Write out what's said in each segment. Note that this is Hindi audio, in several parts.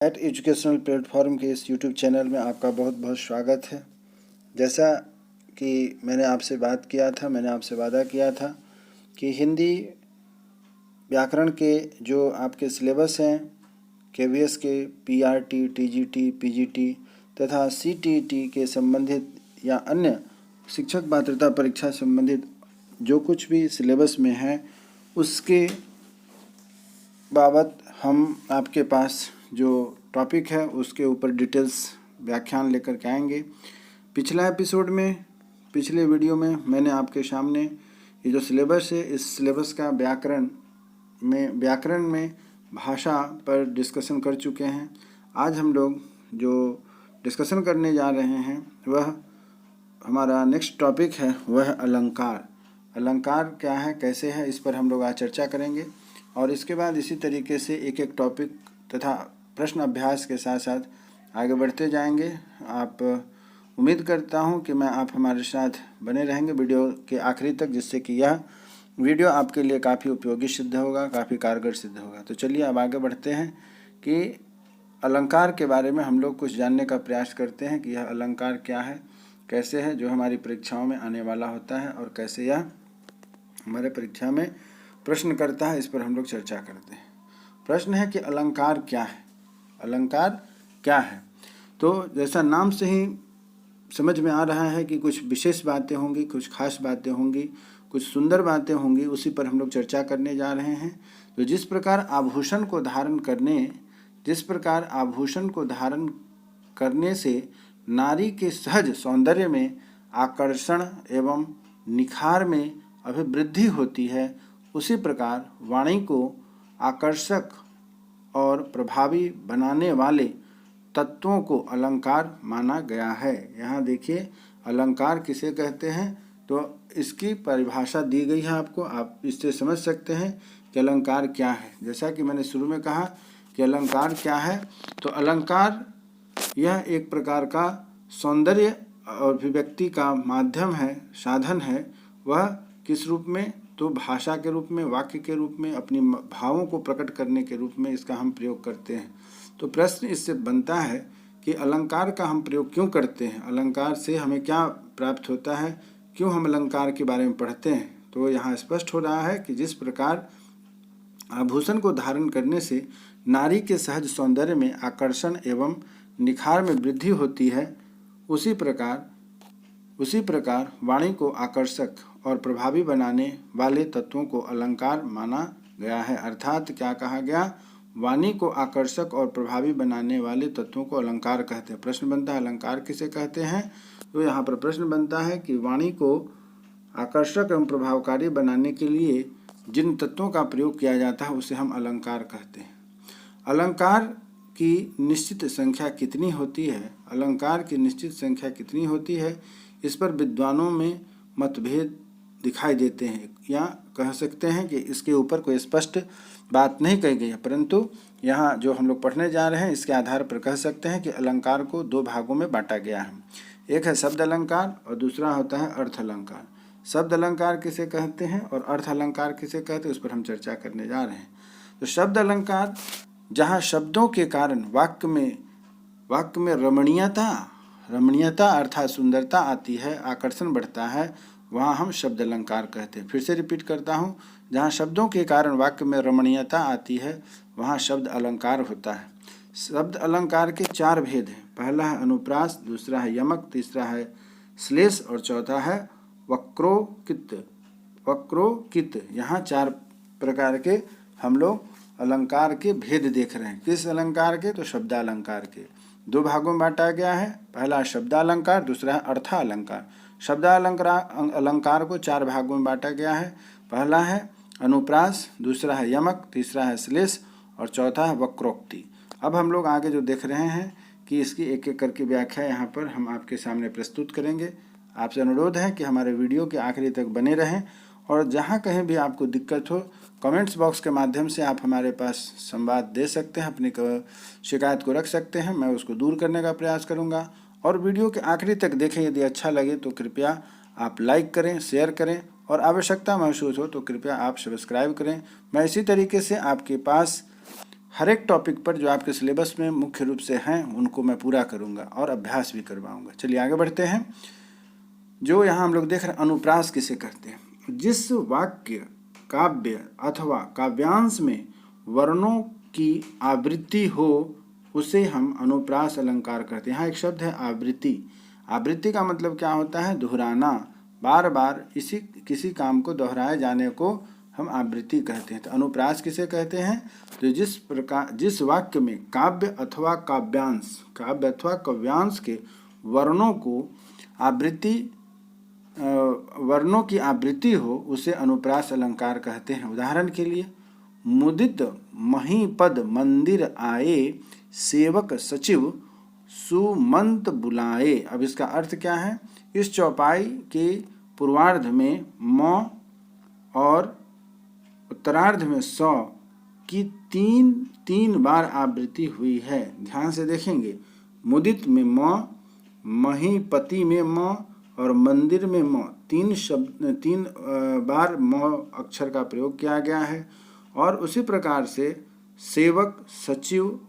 एट एजुकेशनल प्लेटफॉर्म के इस यूट्यूब चैनल में आपका बहुत बहुत स्वागत है। जैसा कि मैंने आपसे वादा किया था कि हिंदी व्याकरण के जो आपके सिलेबस हैं केवीएस के पीआरटी, टीजीटी, पीजीटी तथा सीटीईटी के संबंधित या अन्य शिक्षक पात्रता परीक्षा संबंधित जो कुछ भी सिलेबस में है उसके बाबत हम आपके पास जो टॉपिक है उसके ऊपर डिटेल्स व्याख्यान लेकर के आएंगे। पिछले वीडियो में मैंने आपके सामने ये जो सिलेबस है इस सिलेबस का व्याकरण में भाषा पर डिस्कशन कर चुके हैं। आज हम लोग जो डिस्कशन करने जा रहे हैं वह हमारा नेक्स्ट टॉपिक है, वह अलंकार। अलंकार क्या है, कैसे है, इस पर हम लोग आज चर्चा करेंगे और इसके बाद इसी तरीके से एक एक टॉपिक तथा प्रश्न अभ्यास के साथ साथ आगे बढ़ते जाएंगे। आप उम्मीद करता हूं कि आप हमारे साथ बने रहेंगे वीडियो के आखिरी तक, जिससे कि यह वीडियो आपके लिए काफ़ी उपयोगी सिद्ध होगा, काफ़ी कारगर सिद्ध होगा। तो चलिए अब आगे बढ़ते हैं कि अलंकार के बारे में हम लोग कुछ जानने का प्रयास करते हैं कि यह अलंकार क्या है, कैसे है, जो हमारी परीक्षाओं में आने वाला होता है और कैसे यह हमारे परीक्षा में प्रश्न करता है, इस पर हम लोग चर्चा करते हैं। प्रश्न है कि अलंकार क्या है। अलंकार क्या है, तो जैसा नाम से ही समझ में आ रहा है कि कुछ विशेष बातें होंगी, कुछ खास बातें होंगी, कुछ सुंदर बातें होंगी, उसी पर हम लोग चर्चा करने जा रहे हैं। तो जिस प्रकार आभूषण को धारण करने से नारी के सहज सौंदर्य में आकर्षण एवं निखार में अभिवृद्धि होती है, उसी प्रकार वाणी को आकर्षक और प्रभावी बनाने वाले तत्वों को अलंकार माना गया है। यहाँ देखिए अलंकार किसे कहते हैं, तो इसकी परिभाषा दी गई है आपको। आप इससे समझ सकते हैं कि अलंकार क्या है। जैसा कि मैंने शुरू में कहा कि अलंकार क्या है, तो अलंकार यह एक प्रकार का सौंदर्य और अभिव्यक्ति का माध्यम है, साधन है। वह किस रूप में, तो भाषा के रूप में, वाक्य के रूप में, अपनी भावों को प्रकट करने के रूप में इसका हम प्रयोग करते हैं। तो प्रश्न इससे बनता है कि अलंकार का हम प्रयोग क्यों करते हैं, अलंकार से हमें क्या प्राप्त होता है, क्यों हम अलंकार के बारे में पढ़ते हैं। तो यहाँ स्पष्ट हो रहा है कि जिस प्रकार आभूषण को धारण करने से नारी के सहज सौंदर्य में आकर्षण एवं निखार में वृद्धि होती है, उसी प्रकार वाणी को आकर्षक और प्रभावी बनाने वाले तत्वों को अलंकार माना गया है। अर्थात क्या कहा गया, वाणी को आकर्षक और प्रभावी बनाने वाले तत्वों को अलंकार कहते हैं। प्रश्न बनता है अलंकार किसे कहते हैं, तो यहाँ पर प्रश्न बनता है कि वाणी को आकर्षक एवं प्रभावकारी बनाने के लिए जिन तत्वों का प्रयोग किया जाता है उसे हम अलंकार कहते हैं। अलंकार की निश्चित संख्या कितनी होती है, अलंकार की निश्चित संख्या कितनी होती है, इस पर विद्वानों में मतभेद दिखाई देते हैं, या कह सकते हैं कि इसके ऊपर कोई स्पष्ट बात नहीं कही गई है, परंतु यहाँ जो हम लोग पढ़ने जा रहे हैं इसके आधार पर कह सकते हैं कि अलंकार को दो भागों में बांटा गया है। एक है शब्द अलंकार और दूसरा होता है अर्थ अलंकार। शब्द अलंकार किसे कहते हैं और अर्थ अलंकार किसे कहते हैं, उस पर हम चर्चा करने जा रहे हैं। तो शब्द अलंकार जहाँ शब्दों के कारण वाक्य में रमणीयता अर्थात सुंदरता आती है, आकर्षण बढ़ता है, वहाँ हम शब्द अलंकार कहते हैं। फिर से रिपीट करता हूँ, जहाँ शब्दों के कारण वाक्य में रमणीयता आती है वहाँ शब्द अलंकार होता है। शब्द अलंकार के चार भेद हैं। पहला है अनुप्रास, दूसरा है यमक, तीसरा है श्लेष और चौथा है वक्रोकित। यहाँ चार प्रकार के हम लोग अलंकार के भेद देख रहे हैं। किस अलंकार के, तो शब्दालंकार के। दो भागों में बांटा गया है, पहला शब्दालंकार, दूसरा है अर्थालंकार। शब्दालंकार को चार भागों में बांटा गया है। पहला है अनुप्रास, दूसरा है यमक, तीसरा है श्लेष और चौथा है वक्रोक्ति। अब हम लोग आगे जो देख रहे हैं कि इसकी एक एक करके व्याख्या यहाँ पर हम आपके सामने प्रस्तुत करेंगे। आपसे अनुरोध है कि हमारे वीडियो के आखिरी तक बने रहें और जहाँ कहीं भी आपको दिक्कत हो कमेंट्स बॉक्स के माध्यम से आप हमारे पास संवाद दे सकते हैं, अपनी शिकायत को रख सकते हैं, मैं उसको दूर करने का प्रयास करूँगा। और वीडियो के आखिरी तक देखें, यदि अच्छा लगे तो कृपया आप लाइक करें, शेयर करें और आवश्यकता महसूस हो तो कृपया आप सब्सक्राइब करें। मैं इसी तरीके से आपके पास हर एक टॉपिक पर जो आपके सिलेबस में मुख्य रूप से हैं उनको मैं पूरा करूंगा और अभ्यास भी करवाऊंगा। चलिए आगे बढ़ते हैं। जो यहाँ हम लोग देख रहे हैं अनुप्रास किसे कहते हैं। जिस वाक्य, काव्य अथवा काव्यांश में वर्णों की आवृत्ति हो उसे हम अनुप्रास अलंकार कहते हैं। यहाँ एक शब्द है आवृत्ति। आवृत्ति का मतलब क्या होता है? दोहराना, बार बार किसी काम को दोहराए जाने को हम आवृत्ति कहते हैं। तो अनुप्रास किसे कहते हैं? तो जिस वाक्य में काव्य अथवा काव्यांश के वर्णों की आवृत्ति हो उसे अनुप्रास अलंकार कहते हैं। उदाहरण के लिए, मुदित महीपद मंदिर आए, सेवक सचिव सुमंत बुलाए। अब इसका अर्थ क्या है? इस चौपाई के पूर्वार्ध में म और उत्तरार्ध में स की तीन बार आवृत्ति हुई है। ध्यान से देखेंगे, मुदित में म, महीपति में म और मंदिर में म, तीन बार म अक्षर का प्रयोग किया गया है। और उसी प्रकार से सेवक, सचिव,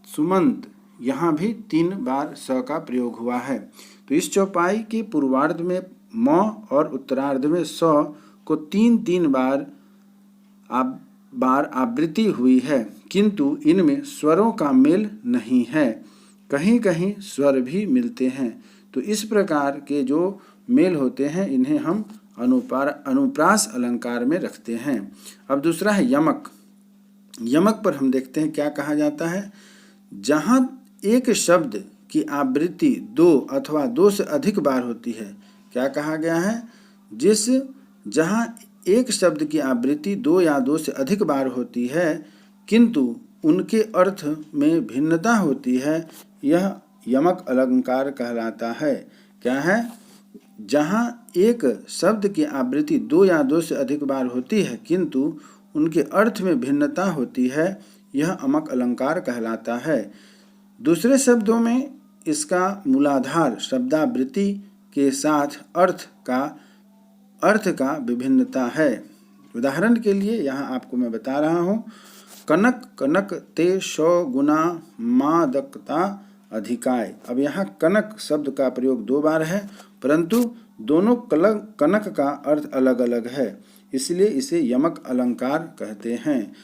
सुमंत, यहाँ भी 3 बार स का प्रयोग हुआ है। तो इस चौपाई के पूर्वार्ध में म और उत्तरार्ध में स को 3 बार आवृत्ति हुई है, किंतु इनमें स्वरों का मेल नहीं है। कहीं कहीं स्वर भी मिलते हैं। तो इस प्रकार के जो मेल होते हैं इन्हें हम अनुप्रास अलंकार में रखते हैं। अब दूसरा है यमक। यमक पर हम देखते हैं क्या कहा जाता है। जहाँ एक शब्द की आवृत्ति 2 अथवा 2 से अधिक बार होती है, क्या कहा गया है? जहाँ एक शब्द की आवृत्ति 2 या 2 से अधिक बार होती है किंतु उनके अर्थ में भिन्नता होती है, यह यमक अलंकार कहलाता है। क्या है? जहाँ एक शब्द की आवृत्ति 2 या 2 से अधिक बार होती है किंतु उनके अर्थ में भिन्नता होती है, यह यमक अलंकार कहलाता है। दूसरे शब्दों में इसका मूलाधार शब्दावृत्ति के साथ अर्थ का विभिन्नता है। उदाहरण के लिए यहाँ आपको मैं बता रहा हूँ, कनक कनक ते 100 गुना मादकता अधिकाय। अब यहाँ कनक शब्द का प्रयोग 2 बार है, परंतु दोनों कनक का अर्थ अलग अलग है, इसलिए इसे यमक अलंकार कहते हैं।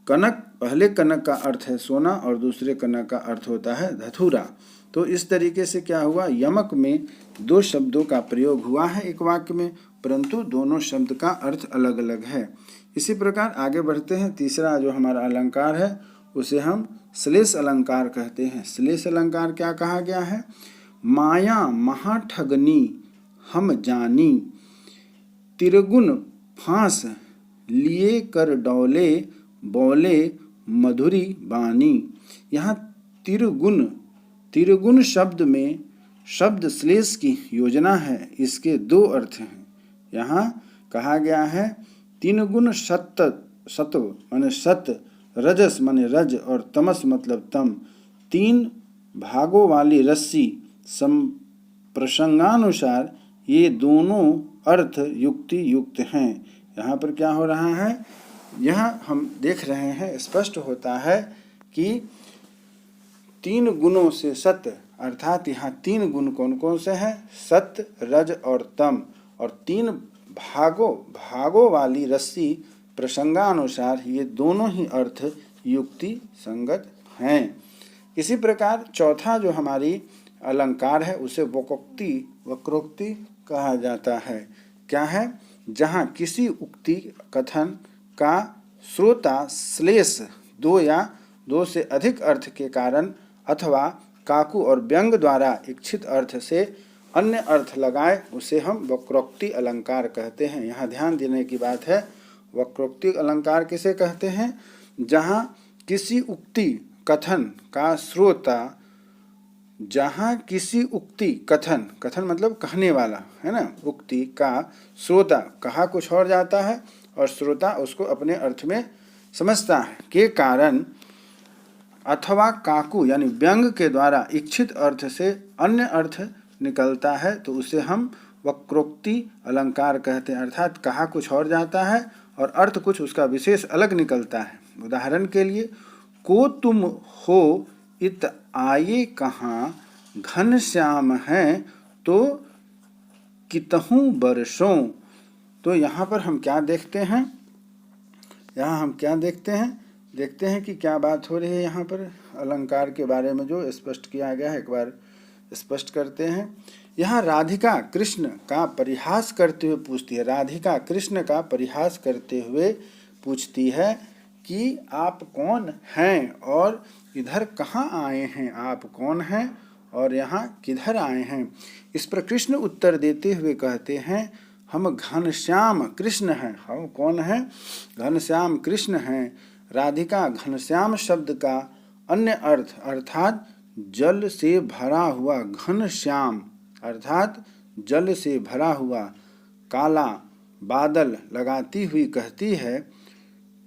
पहले कनक का अर्थ है सोना और दूसरे कनक का अर्थ होता है धतूरा। तो इस तरीके से क्या हुआ, यमक में 2 शब्दों का प्रयोग हुआ है एक वाक्य में, परंतु दोनों शब्द का अर्थ अलग अलग है। इसी प्रकार आगे बढ़ते हैं। तीसरा जो हमारा अलंकार है उसे हम श्लेष अलंकार कहते हैं। श्लेष अलंकार क्या कहा गया है? माया महाठगनी हम जानी, तिरगुन फांस लिए कर डौले, बोले मधुरी बानी। यहाँ तिरगुन शब्द में शब्द श्लेष की योजना है। इसके 2 अर्थ हैं। यहाँ कहा गया है 3 गुण सत्व माने सत, रजस माने रज और तमस मतलब तम, 3 भागों वाली रस्सी प्रसंगानुसार ये दोनों अर्थ युक्ति युक्त हैं। यहाँ पर क्या हो रहा है? यहाँ हम देख रहे हैं, स्पष्ट होता है कि 3 गुणों से सत, अर्थात यहाँ 3 गुण कौन कौन से हैं? सत, रज और तम। और 3 भागों वाली रस्सी प्रसंगानुसार ये दोनों ही अर्थ युक्ति संगत हैं। इसी प्रकार चौथा जो हमारी अलंकार है उसे वक्रोक्ति कहा जाता है। क्या है? जहाँ किसी उक्ति कथन का श्रोता श्लेष 2 या 2 से अधिक अर्थ के कारण अथवा काकु और व्यंग द्वारा इच्छित अर्थ से अन्य अर्थ लगाए उसे हम वक्रोक्ति अलंकार कहते हैं। यहाँ ध्यान देने की बात है, वक्रोक्ति अलंकार किसे कहते हैं? जहाँ किसी उक्ति कथन का श्रोता, जहाँ किसी उक्ति कथन मतलब कहने वाला है ना, उक्ति का श्रोता कहा कुछ और जाता है और श्रोता उसको अपने अर्थ में समझता है के कारण अथवा काकु यानी व्यंग के द्वारा इच्छित अर्थ से अन्य अर्थ निकलता है, तो उसे हम वक्रोक्ति अलंकार कहते हैं। अर्थात कहा कुछ और जाता है और अर्थ कुछ उसका विशेष अलग निकलता है, उदाहरण के लिए, को तुम हो इत आये कहाँ, घनश्याम हैं तो कितहूँ बरसों। तो यहाँ पर हम क्या देखते हैं, देखते हैं कि क्या बात हो रही है। यहाँ पर अलंकार के बारे में जो स्पष्ट किया गया है, एक बार स्पष्ट करते हैं। यहाँ राधिका कृष्ण का परिहास करते हुए पूछती है, राधिका कृष्ण का परिहास करते हुए पूछती है कि आप कौन हैं और इधर कहाँ आए हैं, आप कौन हैं और यहाँ किधर आए हैं। इस पर कृष्ण उत्तर देते हुए कहते हैं, हम घनश्याम कृष्ण हैं। हम कौन हैं? घनश्याम कृष्ण हैं। राधिका घनश्याम शब्द का अन्य अर्थ अर्थात जल से भरा हुआ, घनश्याम अर्थात जल से भरा हुआ काला बादल लगाती हुई कहती है,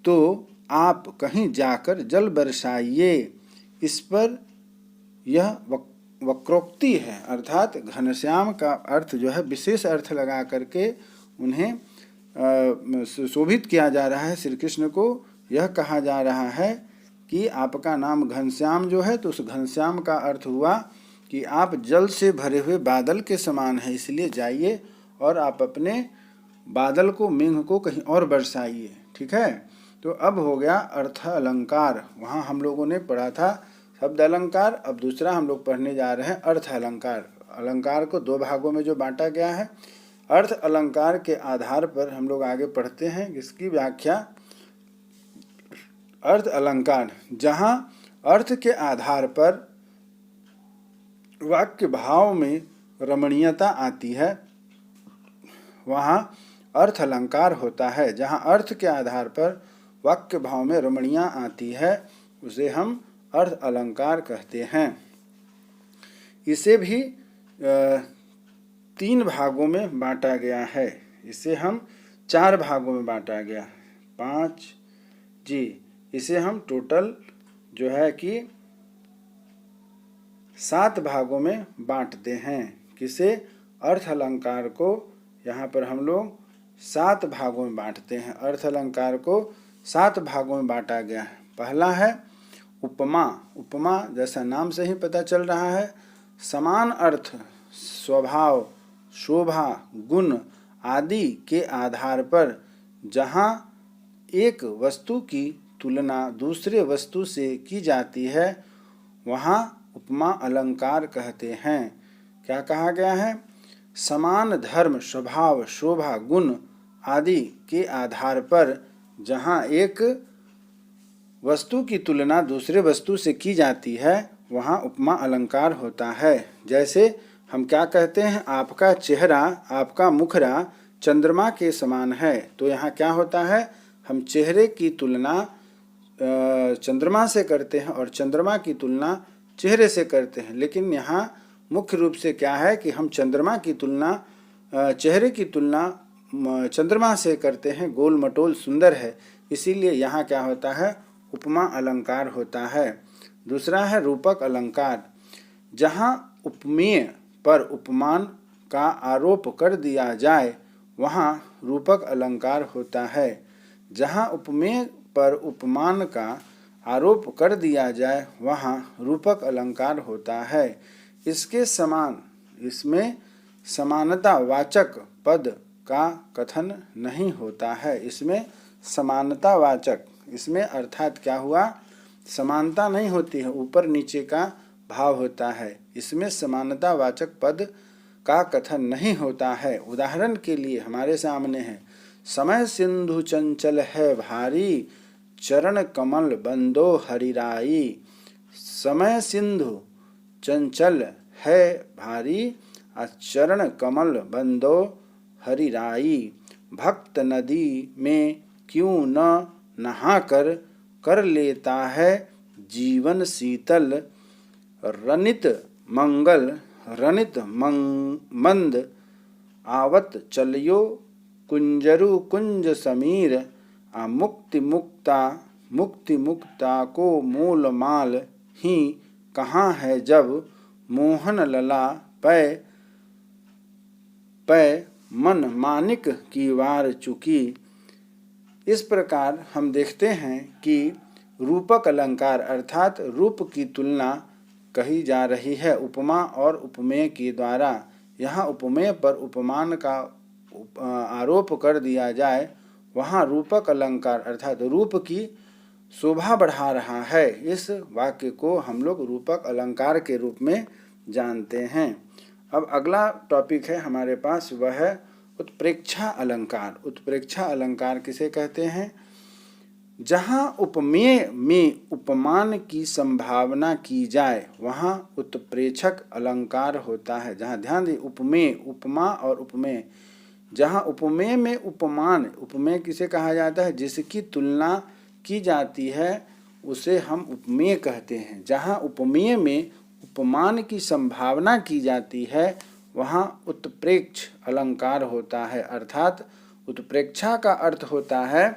तो आप कहीं जाकर जल बरसाइए। इस पर यह वक्रोक्ति है, अर्थात घनश्याम का अर्थ जो है विशेष अर्थ लगा करके उन्हें शोभित किया जा रहा है। श्री कृष्ण को यह कहा जा रहा है कि आपका नाम घनश्याम जो है, तो उस घनश्याम का अर्थ हुआ कि आप जल से भरे हुए बादल के समान हैं, इसलिए जाइए और आप अपने बादल को, मेघ को कहीं और बरसाइए। ठीक है, तो अब हो गया अर्थ अलंकार। वहाँ हम लोगों ने पढ़ा था शब्द अलंकार, अब दूसरा हम लोग पढ़ने जा रहे हैं अर्थ अलंकार। अलंकार को दो भागों में जो बांटा गया है, अर्थ अलंकार के आधार पर हम लोग आगे पढ़ते हैं इसकी व्याख्या। अर्थ अलंकार, जहाँ अर्थ के आधार पर वाक्य भाव में रमणीयता आती है, वहाँ अर्थ अलंकार होता है। जहाँ अर्थ के आधार पर वाक्य भाव में रमणीयता आती है, उसे हम अर्थ अलंकार कहते हैं। इसे भी 3 भागों में बांटा गया है। इसे हम 4 भागों में बांटा गया, 5 जी। इसे हम टोटल जो है कि 7 भागों में बांटते हैं। किसे? अर्थ अलंकार को यहाँ पर हम लोग 7 भागों में बांटते हैं। अर्थ अलंकार को 7 भागों में बांटा गया है। पहला है उपमा। उपमा जैसा नाम से ही पता चल रहा है, समान अर्थ, स्वभाव, शोभा, गुण आदि के आधार पर जहाँ एक वस्तु की तुलना दूसरे वस्तु से की जाती है, वहाँ उपमा अलंकार कहते हैं। क्या कहा गया है? समान धर्म, स्वभाव, शोभा, गुण आदि के आधार पर जहाँ एक वस्तु की तुलना दूसरे वस्तु से की जाती है, वहाँ उपमा अलंकार होता है। जैसे हम क्या कहते हैं, आपका चेहरा, आपका मुखरा चंद्रमा के समान है, तो यहाँ क्या होता है, हम चेहरे की तुलना चंद्रमा से करते हैं और चंद्रमा की तुलना चेहरे से करते हैं। लेकिन यहाँ मुख्य रूप से क्या है कि हम चंद्रमा की तुलना चेहरे की तुलना चंद्रमा से करते हैं, गोल मटोल सुंदर है, इसीलिए यहाँ क्या होता है, उपमा अलंकार होता है। दूसरा है रूपक अलंकार। जहाँ उपमेय पर उपमान का आरोप कर दिया जाए, वहाँ रूपक अलंकार होता है। जहाँ उपमेय पर उपमान का आरोप कर दिया जाए, वहाँ रूपक अलंकार होता है। इसके समान, इसमें समानता वाचक पद का कथन नहीं होता है। इसमें समानता वाचक, इसमें अर्थात क्या हुआ, समानता नहीं होती है, ऊपर नीचे का भाव होता है। इसमें समानता वाचक पद का कथन नहीं होता है। उदाहरण के लिए हमारे सामने है, समय सिंधु चंचल है भारी, चरण कमल बंदो हरिराई। समय सिंधु चंचल है भारी, चरण कमल बंदो हरिराई। भक्त नदी में क्यों न नहाकर कर लेता है जीवन शीतल। रनित मंद आवत चलियो कुंजरु कुंज समीर। मुक्ति मुक्ता को मूल माल ही कहाँ है जब मोहन लला पै मन मानिक की वार चुकी। इस प्रकार हम देखते हैं कि रूपक अलंकार अर्थात रूप की तुलना कही जा रही है उपमा और उपमेय के द्वारा। यहाँ उपमेय पर उपमान का आरोप कर दिया जाए, वहाँ रूपक अलंकार अर्थात रूप की शोभा बढ़ा रहा है। इस वाक्य को हम लोग रूपक अलंकार के रूप में जानते हैं। अब अगला टॉपिक है हमारे पास, वह है उत्प्रेक्षा अलंकार। उत्प्रेक्षा अलंकार किसे कहते हैं? जहाँ उपमेय में उपमान की संभावना की जाए वहाँ उत्प्रेक्षक अलंकार होता है। जहाँ ध्यान दें, उपमेय, उपमा और उपमेय, जहाँ उपमेय में उपमान, उपमेय किसे कहा जाता है? जिसकी तुलना की जाती है उसे हम उपमेय कहते हैं। जहाँ उपमेय में उपमान की संभावना की जाती है वहाँ उत्प्रेक्ष अलंकार होता है। अर्थात उत्प्रेक्षा का अर्थ होता है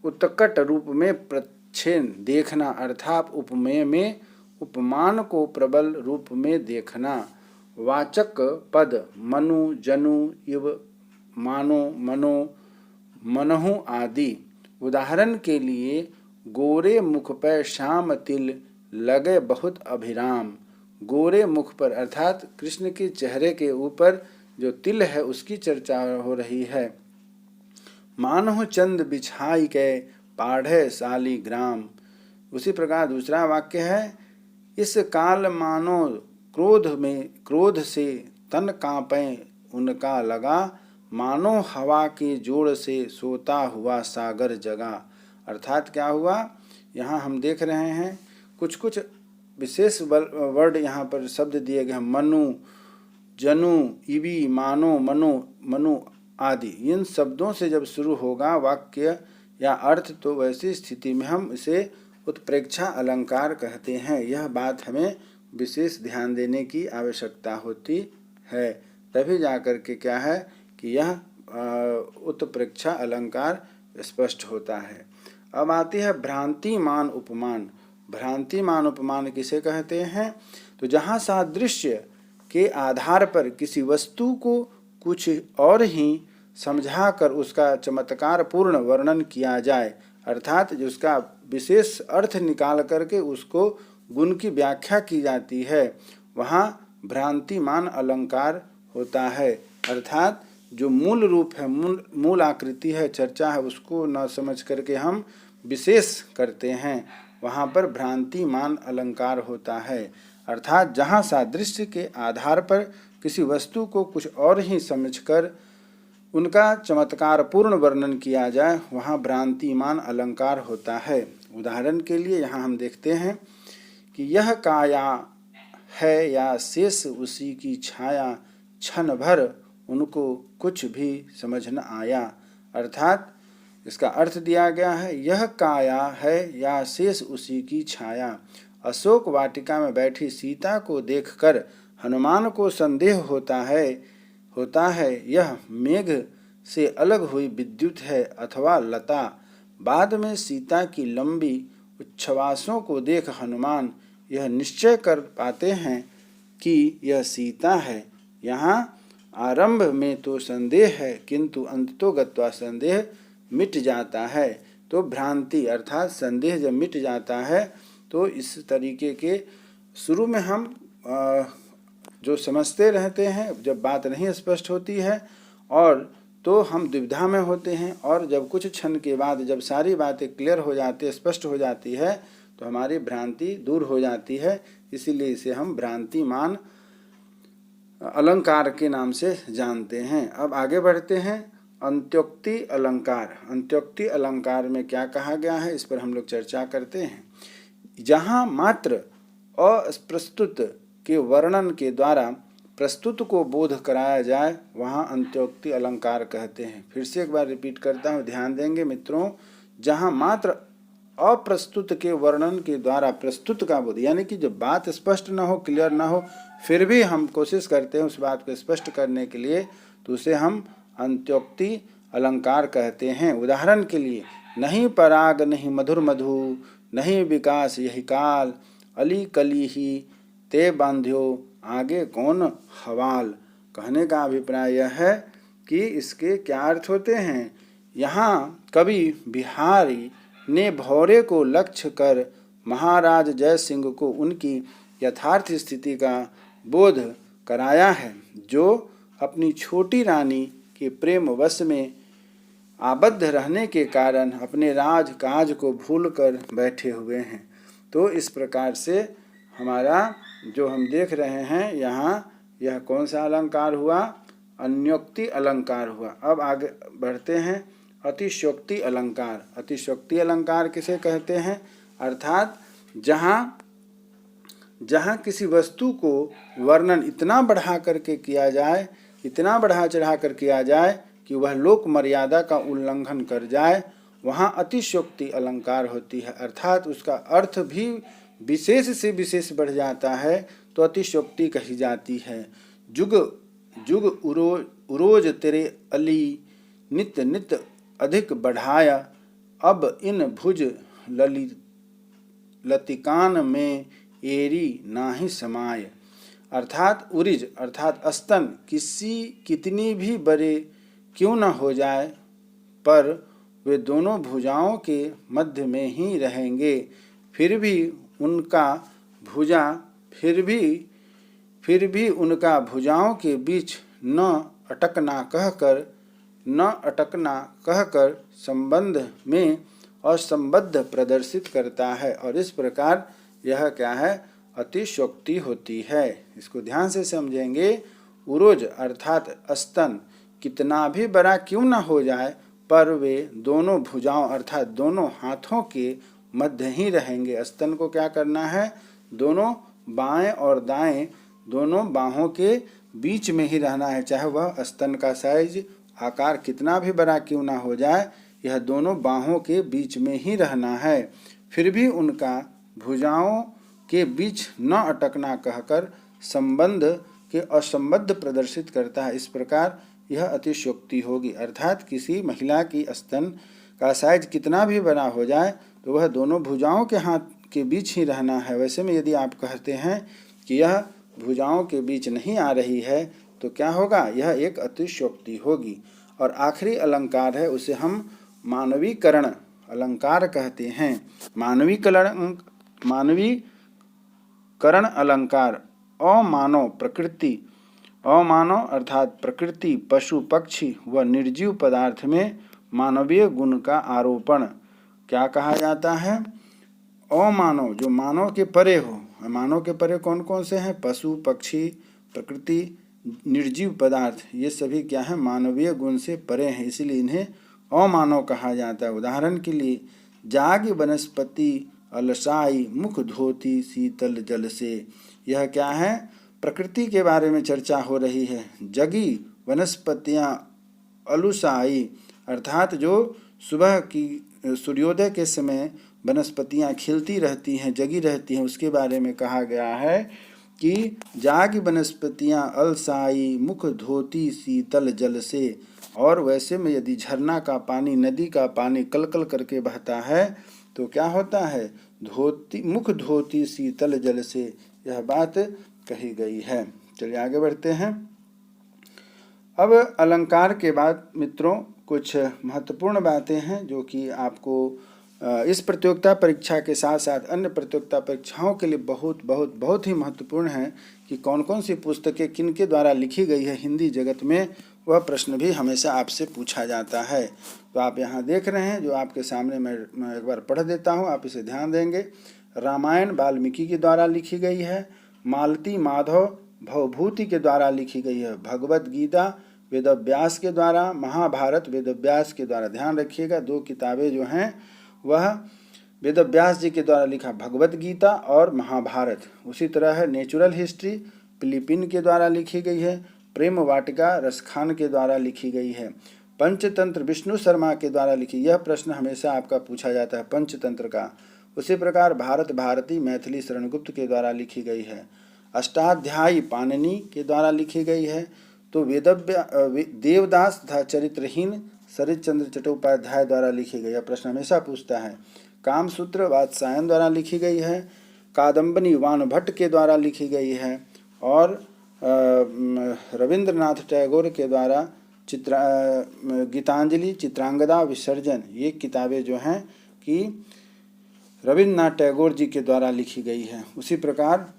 उत्कट रूप में प्रच्छेद देखना, अर्थात उपमेय में उपमान को प्रबल रूप में देखना। वाचक पद मनु, जनु, इव, मानो, मनो, मनहु आदि। उदाहरण के लिए गोरे मुख पर श्याम तिल लगे बहुत अभिराम। गोरे मुख पर अर्थात कृष्ण के चेहरे के ऊपर जो तिल है उसकी चर्चा हो रही है। मानहु चंद बिछाई के पाढ़े शालिग्राम। उसी प्रकार दूसरा वाक्य है, इस काल मानो क्रोध से तन कांपे उनका लगा, मानो हवा के जोड़ से सोता हुआ सागर जगा। अर्थात क्या हुआ? यहाँ हम देख रहे हैं कुछ कुछ विशेष वर्ड यहाँ पर शब्द दिए गए हैं। मनु, जनु, इवी, मानो, मनो, मनु आदि। इन शब्दों से जब शुरू होगा वाक्य या अर्थ तो वैसी स्थिति में हम इसे उत्प्रेक्षा अलंकार कहते हैं। यह बात हमें विशेष ध्यान देने की आवश्यकता होती है, तभी जाकर के क्या है कि यह उत्प्रेक्षा अलंकार स्पष्ट होता है। अब आती है भ्रांतिमान उपमान। भ्रांतिमान उपमान किसे कहते हैं? तो जहाँ सादृश्य के आधार पर किसी वस्तु को कुछ और ही समझाकर उसका चमत्कार पूर्ण वर्णन किया जाए, अर्थात जिसका विशेष अर्थ निकाल करके उसको गुण की व्याख्या की जाती है, वहाँ भ्रांतिमान अलंकार होता है। अर्थात जो मूल रूप है, मूल आकृति है, चर्चा है, उसको न समझ करके हम विशेष करते हैं, वहाँ पर भ्रांतिमान अलंकार होता है। अर्थात जहाँ सादृश्य के आधार पर किसी वस्तु को कुछ और ही समझकर उनका चमत्कार पूर्ण वर्णन किया जाए, वहाँ भ्रांतिमान अलंकार होता है। उदाहरण के लिए यहाँ हम देखते हैं कि यह काया है या शेष उसी की छाया, क्षण भर उनको कुछ भी समझ न आया। अर्थात इसका अर्थ दिया गया है, यह काया है या शेष उसी की छाया। अशोक वाटिका में बैठी सीता को देखकर हनुमान को संदेह होता है यह मेघ से अलग हुई विद्युत है अथवा लता। बाद में सीता की लंबी उच्छ्वासों को देख हनुमान यह निश्चय कर पाते हैं कि यह सीता है। यहाँ आरंभ में तो संदेह है किंतु अंततोगत्वा संदेह मिट जाता है। तो भ्रांति अर्थात संदेह जब मिट जाता है तो इस तरीके के शुरू में हम जो समझते रहते हैं, जब बात नहीं स्पष्ट होती है और तो हम दुविधा में होते हैं, और जब कुछ क्षण के बाद जब सारी बातें क्लियर हो जाती, स्पष्ट हो जाती है, तो हमारी भ्रांति दूर हो जाती है। इसीलिए इसे हम भ्रांतिमान अलंकार के नाम से जानते हैं। अब आगे बढ़ते हैं। अंत्योक्ति अलंकार। अंत्योक्ति अलंकार में क्या कहा गया है, इस पर हम लोग चर्चा करते हैं। जहाँ मात्र अप्रस्तुत के वर्णन के द्वारा प्रस्तुत को बोध कराया जाए वहाँ अंत्योक्ति अलंकार कहते हैं। फिर से एक बार रिपीट करता हूँ, ध्यान देंगे मित्रों। जहाँ मात्र अप्रस्तुत के वर्णन के द्वारा प्रस्तुत का बोध, यानी कि जब बात स्पष्ट न हो, क्लियर न हो, फिर भी हम कोशिश करते हैं उस बात को स्पष्ट करने के लिए, तो उसे हम अंत्योक्ति अलंकार कहते हैं। उदाहरण के लिए, नहीं पराग नहीं मधुर मधु, नहीं विकास यही काल, अली कली ही ते बांध्यो आगे कौन हवाल। कहने का अभिप्राय यह है कि इसके क्या अर्थ होते हैं। यहाँ कवि बिहारी ने भौरे को लक्ष्य कर महाराज जय सिंह को उनकी यथार्थ स्थिति का बोध कराया है, जो अपनी छोटी रानी के प्रेम वश में आबद्ध रहने के कारण अपने राज काज को भूलकर बैठे हुए हैं। तो इस प्रकार से हमारा जो हम देख रहे हैं यहाँ, यह कौन सा अलंकार हुआ? अन्योक्ति अलंकार हुआ। अब आगे बढ़ते हैं। अतिशयोक्ति अलंकार। अतिशयोक्ति अलंकार किसे कहते हैं? अर्थात जहाँ किसी वस्तु को वर्णन इतना बढ़ा करके किया जाए, इतना बढ़ा चढ़ा कर किया जाए कि वह लोक मर्यादा का उल्लंघन कर जाए, वहाँ अतिशयोक्ति अलंकार होती है। अर्थात उसका अर्थ भी विशेष से विशेष बढ़ जाता है तो अतिशयोक्ति कही जाती है। जुग जुग उरोज तेरे अली, नित नित अधिक बढ़ाया, अब इन भुज लतिकान में एरी नाही समाय। अर्थात उरिज अर्थात स्तन कितनी भी बड़े क्यों न हो जाए, पर वे दोनों भुजाओं के मध्य में ही रहेंगे, फिर भी उनका भुजाओं के बीच न अटकना कहकर संबंध में असंबद्ध प्रदर्शित करता है। और इस प्रकार यह क्या है? अतिशयोक्ति होती है। इसको ध्यान से समझेंगे। उरोज अर्थात स्तन कितना भी बड़ा क्यों न हो जाए, पर वे दोनों भुजाओं अर्थात दोनों हाथों के मध्य ही रहेंगे। स्तन को क्या करना है? दोनों बाएं और दाएं दोनों बाहों के बीच में ही रहना है। चाहे वह स्तन का साइज आकार कितना भी बड़ा क्यों ना हो जाए, यह दोनों बाहों के बीच में ही रहना है, फिर भी उनका भुजाओं के बीच न अटकना कहकर संबंध के असंबद्ध प्रदर्शित करता है। इस प्रकार यह अतिशयोक्ति होगी। अर्थात किसी महिला की स्तन का साइज कितना भी बड़ा हो जाए तो वह दोनों भुजाओं के हाथ के बीच ही रहना है। वैसे में यदि आप कहते हैं कि यह भुजाओं के बीच नहीं आ रही है तो क्या होगा? यह एक अतिशयोक्ति होगी। और आखिरी अलंकार है, उसे हम मानवीकरण अलंकार कहते हैं। मानवीकरण अलंकार। अमानव प्रकृति, अमानव अर्थात प्रकृति, पशु पक्षी व निर्जीव पदार्थ में मानवीय गुण का आरोपण क्या कहा जाता है? अमानव जो मानव के परे हो। मानव के परे कौन कौन से हैं? पशु पक्षी, प्रकृति, निर्जीव पदार्थ, ये सभी क्या है? मानवीय गुण से परे हैं, इसलिए इन्हें अमानव कहा जाता है। उदाहरण के लिए जाग वनस्पति अलसाई, मुख धोती शीतल जल से। यह क्या है? प्रकृति के बारे में चर्चा हो रही है। जगी वनस्पतियाँ अलुसाई अर्थात जो सुबह की सूर्योदय के समय वनस्पतियाँ खिलती रहती हैं, जगी रहती हैं, उसके बारे में कहा गया है कि जाग वनस्पतियाँ अलसाई, मुख धोती शीतल जल से। और वैसे में यदि झरना का पानी, नदी का पानी कलकल करके बहता है तो क्या होता है? मुख धोती शीतल जल से, यह बात कही गई है। चलिए आगे बढ़ते हैं। अब अलंकार के बाद मित्रों कुछ महत्वपूर्ण बातें हैं जो कि आपको इस प्रतियोगिता परीक्षा के साथ साथ अन्य प्रतियोगिता परीक्षाओं के लिए बहुत ही महत्वपूर्ण है कि कौन कौन सी पुस्तकें किन के द्वारा लिखी गई है हिंदी जगत में, वह प्रश्न भी हमेशा आपसे पूछा जाता है। तो आप यहाँ देख रहे हैं, जो आपके सामने मैं एक बार पढ़ देता हूँ, आप इसे ध्यान देंगे। रामायण वाल्मीकि के द्वारा लिखी गई है, मालती माधव भवभूति के द्वारा लिखी गई है, भगवत गीता वेदव्यास के द्वारा, महाभारत वेदव्यास के द्वारा। ध्यान रखिएगा, दो किताबें जो हैं वह वेदव्यास जी के द्वारा लिखा भगवत गीता और महाभारत। उसी तरह है नेचुरल हिस्ट्री फिलिपिन के द्वारा लिखी गई है, प्रेम वाटिका रसखान के द्वारा लिखी गई है, पंचतंत्र विष्णु शर्मा के द्वारा लिखी। यह प्रश्न हमेशा आपका पूछा जाता है पंचतंत्र का। उसी प्रकार भारत भारती मैथिली शरणगुप्त के द्वारा लिखी गई है, अष्टाध्यायी पाणिनि के द्वारा लिखी गई है। तो देवदास तथा चरित्रहीन शरद चंद्र चट्टोपाध्याय द्वारा लिखी गई। यह प्रश्न हमेशा पूछता है। कामसूत्र वात्सायन द्वारा लिखी गई है, कादम्बनी वान भट्ट के द्वारा लिखी गई है, और रविंद्रनाथ टैगोर के द्वारा गीतांजलि चित्रांगदा विसर्जन, ये किताबें जो हैं कि रविन्द्रनाथ टैगोर जी के द्वारा लिखी गई है। उसी प्रकार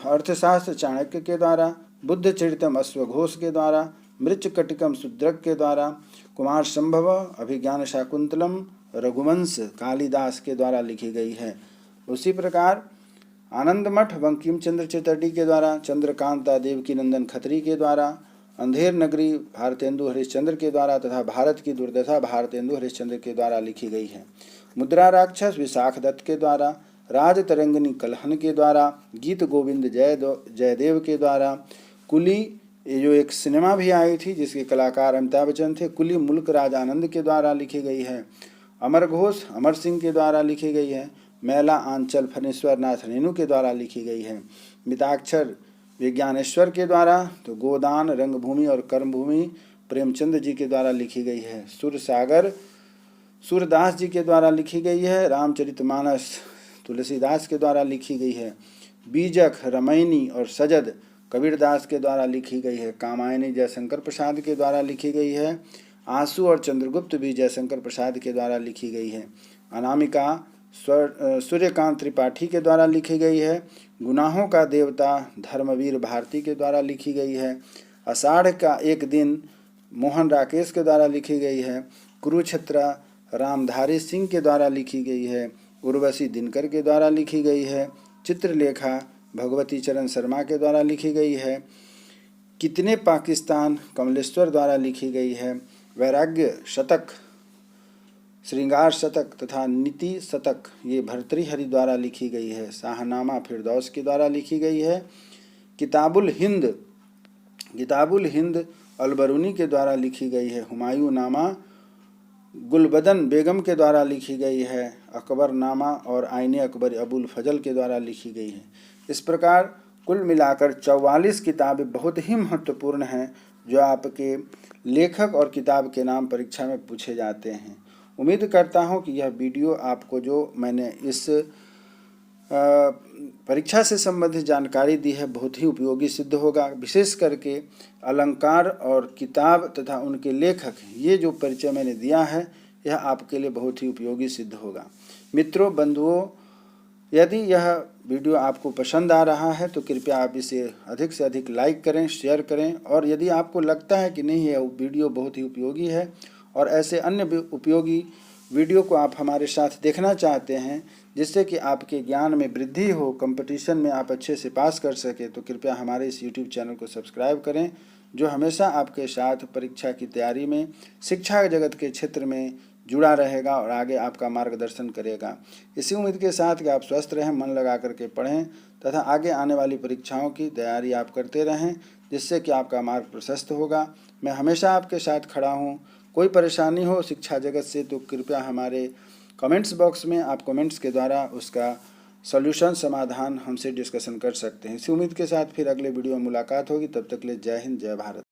अर्थशास्त्र चाणक्य के द्वारा, बुद्ध चरितम अश्वघोष के द्वारा, मृच्छकटिकम शूद्रक के द्वारा, कुमार संभव अभिज्ञान शाकुंतलम रघुवंश कालिदास के द्वारा लिखी गई है। उसी प्रकार आनंद मठ बंकिम चंद्र चटर्जी के द्वारा, चंद्रकांता देवकीनंदन खत्री के द्वारा, अंधेर नगरी भारतेंदु हरिश्चंद्र के द्वारा तथा भारत की दुर्दशा भारतेंदु हरिश्चंद्र के द्वारा लिखी गई है। मुद्रा राक्षस विशाख दत्त के द्वारा, राज तरंगिनी कलहन के द्वारा, गीत गोविंद जयदेव के द्वारा, कुली ये जो एक सिनेमा भी आई थी जिसके कलाकार अमिताभ बच्चन थे, कुली मुल्क राज आनंद के द्वारा लिखी गई है। अमर घोष अमर सिंह के द्वारा लिखी गई है। मैला आंचल फणीश्वर नाथ रेणु के द्वारा लिखी गई है। मिताक्षर विज्ञानेश्वर के द्वारा, तो गोदान रंगभूमि और कर्मभूमि प्रेमचंद जी के द्वारा लिखी गई है। सुरसागर सूरदास जी के द्वारा लिखी गई है। रामचरितमानस तुलसीदास के द्वारा लिखी गई है। बीजक रमैनी और सजद कबीरदास के द्वारा लिखी गई है। कामायनी जयशंकर प्रसाद के द्वारा लिखी गई है। आंसू और चंद्रगुप्त भी जयशंकर प्रसाद के द्वारा लिखी गई है। अनामिका सूर्यकांत त्रिपाठी के द्वारा लिखी गई है। गुनाहों का देवता धर्मवीर भारती के द्वारा लिखी गई है। आषाढ़ का एक दिन मोहन राकेश के द्वारा लिखी गई है। कुरुक्षेत्र रामधारी सिंह के द्वारा लिखी गई है। उर्वशी दिनकर के द्वारा लिखी गई है। चित्रलेखा भगवती चरण शर्मा के द्वारा लिखी गई है। कितने पाकिस्तान कमलेश्वर द्वारा लिखी गई है। वैराग्य शतक श्रृंगार शतक तथा नीति शतक ये भर्तृहरि द्वारा लिखी गई है। शाहनामा फिरदौस के द्वारा लिखी गई है। किताबुल हिंद अलबरूनी के द्वारा लिखी गई है। हुमायूं नामा गुलबदन बेगम के द्वारा लिखी गई है। अकबर नामा और आईने अकबर अबुल फजल के द्वारा लिखी गई है। इस प्रकार कुल मिलाकर 44 किताबें बहुत ही महत्वपूर्ण हैं जो आपके लेखक और किताब के नाम परीक्षा में पूछे जाते हैं। उम्मीद करता हूं कि यह वीडियो आपको जो मैंने इस परीक्षा से संबंधित जानकारी दी है बहुत ही उपयोगी सिद्ध होगा। विशेष करके अलंकार और किताब तथा उनके लेखक ये जो परिचय मैंने दिया है यह आपके लिए बहुत ही उपयोगी सिद्ध होगा। मित्रों बंधुओं, यदि यह वीडियो आपको पसंद आ रहा है तो कृपया आप इसे अधिक से अधिक लाइक करें, शेयर करें, और यदि आपको लगता है कि नहीं यह वीडियो बहुत ही उपयोगी है और ऐसे अन्य उपयोगी वीडियो को आप हमारे साथ देखना चाहते हैं जिससे कि आपके ज्ञान में वृद्धि हो, कंपटीशन में आप अच्छे से पास कर सके, तो कृपया हमारे इस YouTube चैनल को सब्सक्राइब करें जो हमेशा आपके साथ परीक्षा की तैयारी में, शिक्षा जगत के क्षेत्र में जुड़ा रहेगा और आगे आपका मार्गदर्शन करेगा। इसी उम्मीद के साथ कि आप स्वस्थ रहें, मन लगा करके पढ़ें तथा आगे आने वाली परीक्षाओं की तैयारी आप करते रहें जिससे कि आपका मार्ग प्रशस्त होगा। मैं हमेशा आपके साथ खड़ा हूँ। कोई परेशानी हो शिक्षा जगत से तो कृपया हमारे कमेंट्स बॉक्स में आप कमेंट्स के द्वारा उसका सॉल्यूशन समाधान हमसे डिस्कशन कर सकते हैं। इसी उम्मीद के साथ फिर अगले वीडियो में मुलाकात होगी। तब तक के लिए जय हिंद, जय भारत।